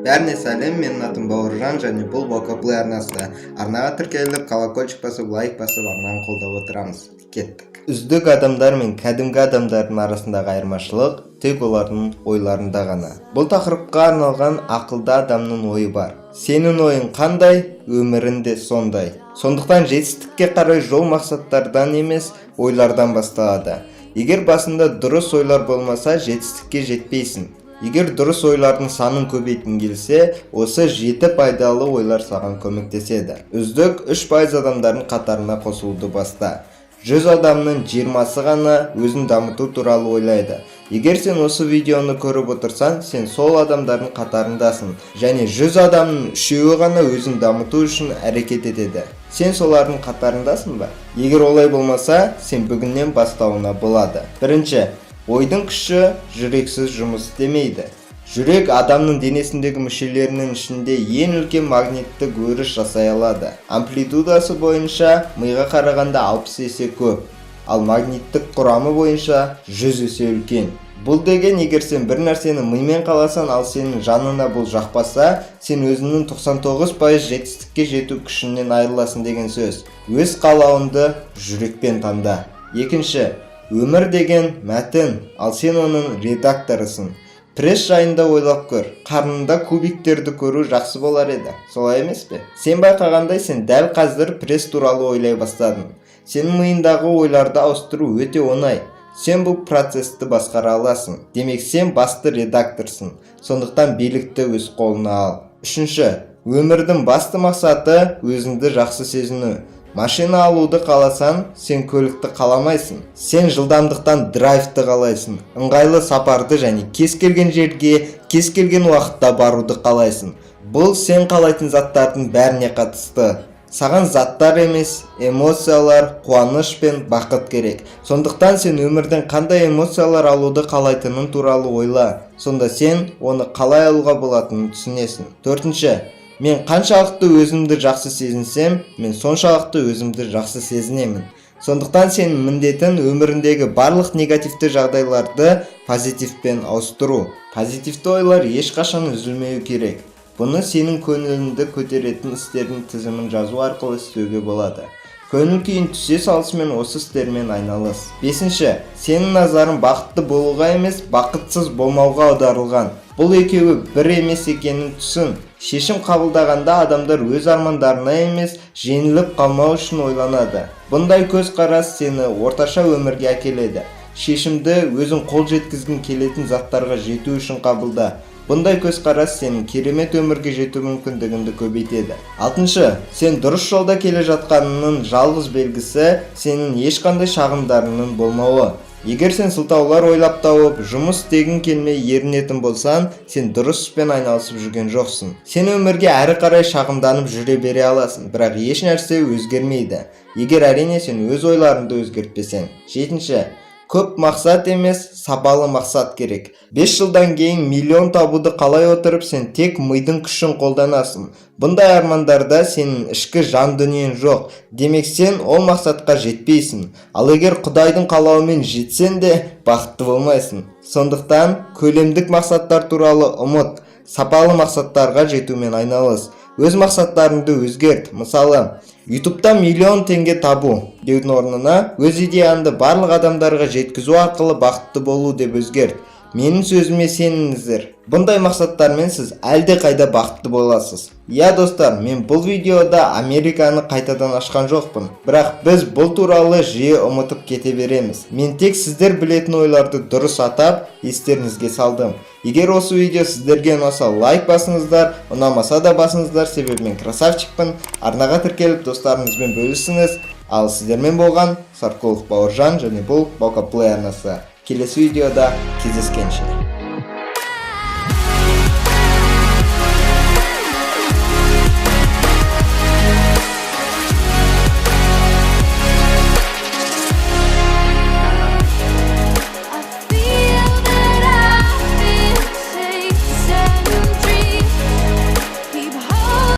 Бәріне сәлем, менің атым Бауыржан және бұл Бокаплей арнасы. Арнаға тіркеліп, колокольчик басып, лайк басып, арнаны қолдап отырамыз. Кеттік. Үздік адамдар мен кәдімгі адамдардың арасындағы айырмашылық тек олардың ойларында ғана. Бұл тақырыпқа арналған ақылды адамның ойы бар. Сенің ойың қандай, өмірің де сондай. Сондықтан жетістікке қарай жол мақсаттардан емес, ойлардан басталады. Егер басында дұрыс ойлар болмаса, жетістікке жетпейсің. Егер дұрыс ойлардың санын көбейткің келсе, осы 7 пайдалы ойлар саған көмектеседі. Үздік 3% адамдардың қатарына қосылуды баста. 100 адамның 20-сы ғана өзін дамыту туралы ойлайды. Егер сен осы видеоны көріп отырсаң, сен сол адамдардың қатарындасың, және 100 адамның 3-і ғана өзін дамыту үшін әрекет етеді. Сен солардың қатарындасың ба? Егер олай болмаса, сен бүгіннен бастауына болады. Бірінші, ойдың күші жүрексіз жұмыс істемейді. Жүрек адамның денесіндегі мүшелерінің ішінде ең үлкен магниттік өріс жасай алады. Амплитудасы бойынша миға қарағанда 60 есе көп, ал магниттік құрамы бойынша 100 есе үлкен. Бұл деген, егер сен бір нәрсені мимен қаласан, ал сенің жанына бұл жақпаса, сен өзіңнің 99% жетістікке жету күшінен айырыласың деген сөз. Өз қалауыңды жүрекпен таңда. Екінші, өмір деген мәтін, ал сен оның редакторысың. Пресс жайында ойлап көр. Қарнында кубиктерді көру жақсы болар еді. Солай емес пе? Сен байқағандай, сен дәл қазір пресс туралы ойлай бастадың. Сенің миындағы ойларды ауыстыру өте оңай. Сен бұл процесті басқара аласың. Демек, сен басты редакторсың. Сондықтан билікті өз қолына ал. Үшінші, өмірдің басты мақсаты өзіңді жақсы сезіну. Машина алуды қаласан, сен көлікті қаламайсың. Сен жылдамдықтан драйвты қалайсың. Ыңғайлы сапарды және кез келген жерге, кез келген уақытта баруды қалайсың. Бұл сен қалайтын заттардың бәріне қатысты. Саған заттар емес, эмоциялар, қуаныш пен бақыт керек. Сондықтан сен өмірден қандай эмоциялар алуды қалайтының туралы ойла. Сонда сен оны қалай алуға болатынын түсінесің. Төртінші, мен қаншалықты өзімді жақсы сезінсем, мен соншалықты өзімді жақсы сезінемін. Сондықтан сенің міндетің өміріндегі барлық негативті жағдайларды позитивпен ауыстыру. Позитивті ойлар ешқашан үзілмеу керек. Бұны сенің көңіліңді көтеретін істердің тізімін жазу арқылы істеуге болады. Көңіл күйін түсе салысымен осы істермен айналыс. Бесінші, сенің назарын бақытты болуға емес, бақытсыз болмауға аударылған. Бұл екеуі бір емес екенін түсін. Шешім қабылдағанда адамдар өз армандарына емес, жеңіліп қалмау үшін ойланады. Бұндай көзқарас сені орташа өмірге әкеледі. Шешімді өзің қол жеткізгің келетін заттарға жету үшін қабылда. Бұндай көзқарас сенің керемет өмірге жету мүмкіндігіңді көбейтеді. Алтыншы, сен дұрыс жолда келе жатқанының жалғыз белгісі сенің ешқандай шағымдарының болмауы. Егер сен сылтаулар ойлап тауып, жұмыс істегің келмей ерінетін болсаң, сен дұрыс іспен айналысып жүрген жоқсың. Сен өмірге әрі қарай шағымданып жүре бере аласың, бірақ еш нәрсе өзгермейді. Егер әрине сен өз ойларыңды өзгертпесең. Жетінші, көп мақсат емес, сапалы мақсат керек. 5 жылдан кейін миллион табуды қалай отырып, сен тек мидың күшін қолданасың. Бұндай армандарда сенің ішкі жан дүниең жоқ. Демек, сен ол мақсатқа жетпейсің. Ал егер Құдайдың қалауымен жетсең де, бақытты болмайсың. Сондықтан, көлемдік мақсаттар туралы ұмыт, сапалы мақсаттарға жетумен айналыс. Өз мақсаттарыңды өзгерт. Мысалы, YouTube'да миллион теңге табу деудің орнына өз идеяңды барлық адамдарға жеткізу арқылы бақытты болу деп өзгерт. Менің сөзіме сеніңіздер. Бұндай мақсаттармен сіз әлде қайда бақытты боласыз. Я достар, мен бұл видеода Американы қайтадан ашқан жоқпын. Бірақ біз бұл туралы жиі ұмытып кете береміз. Мен тек сіздер білетін ойларды дұрыс атап, естеріңізге салдым. Егер осы видео сіздерге ұнаса, лайк басыңыздар, ұнамаса да басыңыздар, себебі мен красавчикпін. Арнаға тіркеліп достарыңызбен бөлісіңіз. Ал сіздермен болған Сарқұлов Бауыржан және бұл Бокаплей арнасы. Келесі видеода кездескенше.